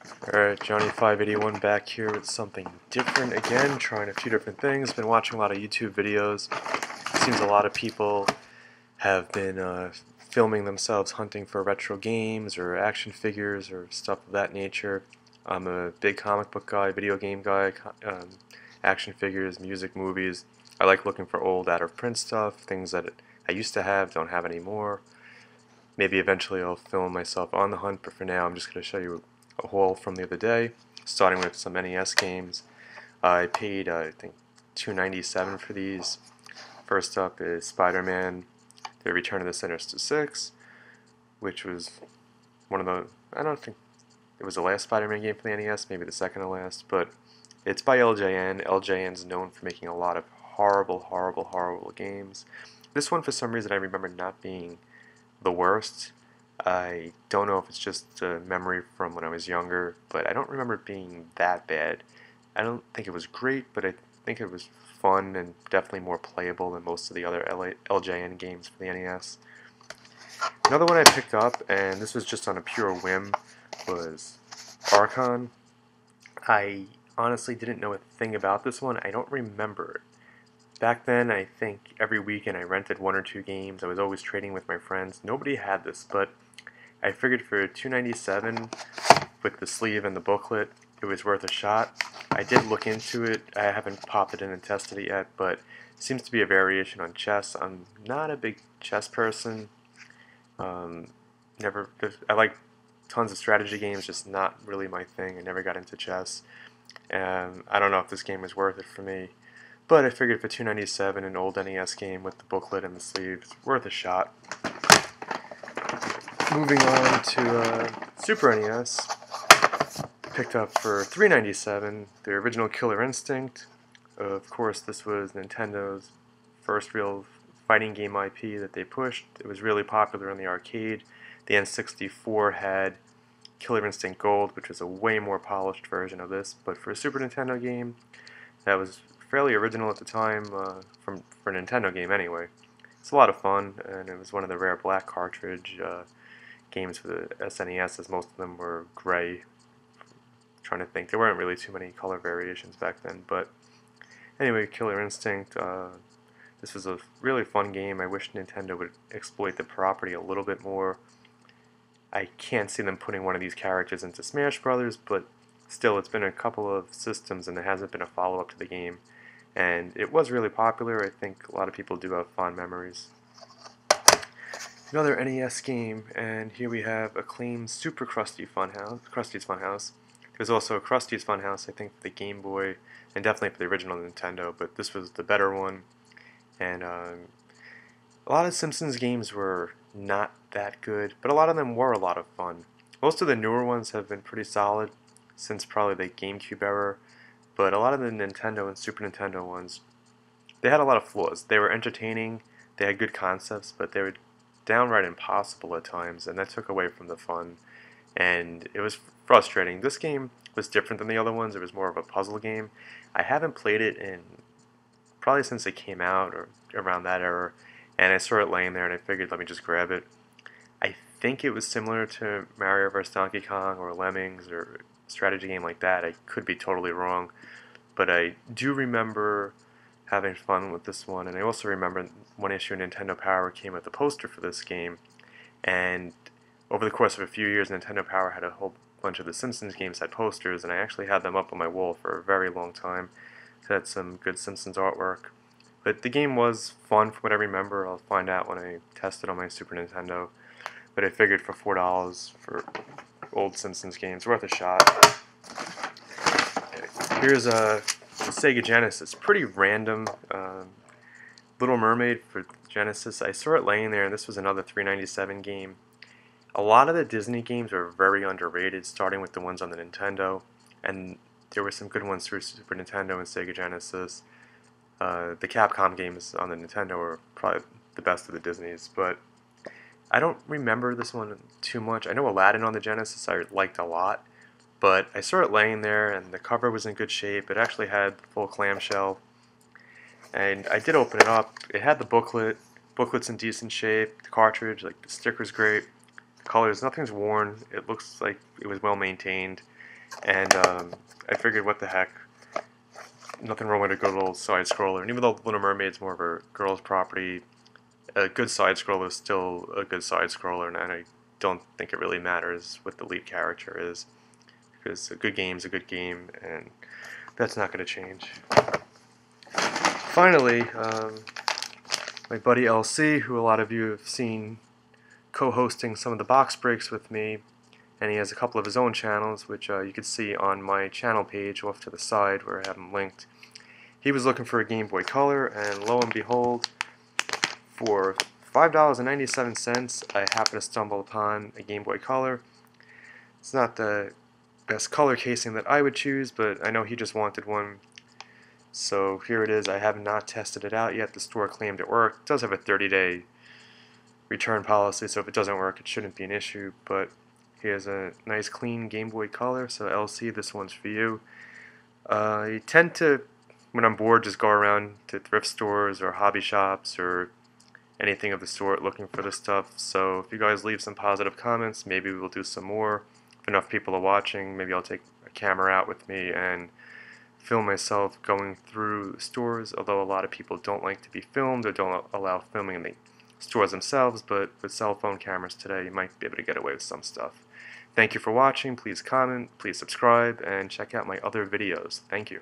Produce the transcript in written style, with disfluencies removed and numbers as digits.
Alright, Johnny581 back here with something different again, trying a few different things. Been watching a lot of YouTube videos. Seems a lot of people have been filming themselves hunting for retro games or action figures or stuff of that nature. I'm a big comic book guy, video game guy, action figures, music, movies. I like looking for old out-of-print stuff, things that I used to have, don't have anymore. Maybe eventually I'll film myself on the hunt, but for now I'm just going to show you a haul from the other day, starting with some NES games. I paid, I think, $2.97 for these. First up is Spider-Man: The Return of the Sinister Six, which was one of the, I don't think it was the last Spider-Man game for the NES, maybe the second to last, but it's by LJN. LJN's known for making a lot of horrible, horrible, horrible games. This one, for some reason, I remember not being the worst. I don't know if it's just a memory from when I was younger, but I don't remember it being that bad. I don't think it was great, but I think it was fun and definitely more playable than most of the other LJN games for the NES. Another one I picked up, and this was just on a pure whim, was Archon. I honestly didn't know a thing about this one. I don't remember it. Back then, I think every weekend I rented one or two games. I was always trading with my friends. Nobody had this, but I figured for $2.97 with the sleeve and the booklet, it was worth a shot. I did look into it. I haven't popped it in and tested it yet, but it seems to be a variation on chess. I'm not a big chess person. Um, I like tons of strategy games, just not really my thing. I never got into chess. And I don't know if this game was worth it for me. But I figured for $2.97, an old NES game with the booklet and the sleeves, worth a shot. Moving on to Super NES, picked up for $3.97, the original Killer Instinct. Of course, this was Nintendo's first real fighting game IP that they pushed. It was really popular in the arcade. The N64 had Killer Instinct Gold, which was a way more polished version of this, but for a Super Nintendo game, that was fairly original at the time, for a Nintendo game anyway. It's a lot of fun, and it was one of the rare black cartridge games for the SNES, as most of them were gray. Trying to think, there weren't really too many color variations back then, but anyway, Killer Instinct, this was a really fun game. I wish Nintendo would exploit the property a little bit more. I can't see them putting one of these characters into Smash Brothers, but still, it's been a couple of systems and there hasn't been a follow-up to the game. And it was really popular. I think a lot of people do have fond memories. Another NES game, and here we have Acclaim's Super Krusty's Funhouse. There's also a Krusty's Funhouse, I think, for the Game Boy, and definitely for the original Nintendo, but this was the better one. And a lot of Simpsons games were not that good, but a lot of them were a lot of fun. Most of the newer ones have been pretty solid since probably the GameCube era, but a lot of the Nintendo and Super Nintendo ones, they had a lot of flaws. They were entertaining, they had good concepts, but they were downright impossible at times, and that took away from the fun, and it was frustrating. This game was different than the other ones. It was more of a puzzle game. I haven't played it in probably since it came out or around that era, and I saw it laying there and I figured let me just grab it. I think it was similar to Mario vs. Donkey Kong or Lemmings or a strategy game like that. I could be totally wrong, but I do remember having fun with this one, and I also remember one issue of Nintendo Power came with a poster for this game, and over the course of a few years, Nintendo Power had a whole bunch of the Simpsons games had posters, and I actually had them up on my wall for a very long time. It had some good Simpsons artwork. But the game was fun from what I remember. I'll find out when I test it on my Super Nintendo. But I figured for $4 for old Simpsons games, worth a shot. Here's a Sega Genesis, pretty random. Little Mermaid for Genesis. I saw it laying there, and this was another $3.97 game. A lot of the Disney games are very underrated, starting with the ones on the Nintendo, and there were some good ones through Super Nintendo and Sega Genesis. The Capcom games on the Nintendo are probably the best of the Disneys, but I don't remember this one too much. I know Aladdin on the Genesis I liked a lot, but I saw it laying there and the cover was in good shape. It actually had the full clamshell, and I did open it up. It had the booklet. Booklet's in decent shape. The cartridge, like the sticker's great. The colors, nothing's worn. It looks like it was well maintained. and I figured, what the heck, nothing wrong with a good old side scroller. And even though Little Mermaid's more of a girl's property, a good side scroller is still a good side scroller, and I don't think it really matters what the lead character is, because a good game's a good game, and that's not going to change. Finally, my buddy LC, who a lot of you have seen co-hosting some of the box breaks with me, and he has a couple of his own channels, which you can see on my channel page off to the side where I have them linked. He was looking for a Game Boy Color, and lo and behold, for $5.97, I happened to stumble upon a Game Boy Color. It's not the best color casing that I would choose, but I know he just wanted one. So here it is. I have not tested it out yet. The store claimed it worked. It does have a 30-day return policy, so if it doesn't work, it shouldn't be an issue. But here's a nice clean Game Boy Color. So LC, this one's for you. I tend to, when I'm bored, just go around to thrift stores or hobby shops or anything of the sort looking for this stuff. So if you guys leave some positive comments, maybe we'll do some more. If enough people are watching, maybe I'll take a camera out with me and film myself going through stores, although a lot of people don't like to be filmed or don't allow filming in the stores themselves, but with cell phone cameras today, you might be able to get away with some stuff. Thank you for watching. Please comment, please subscribe, and check out my other videos. Thank you.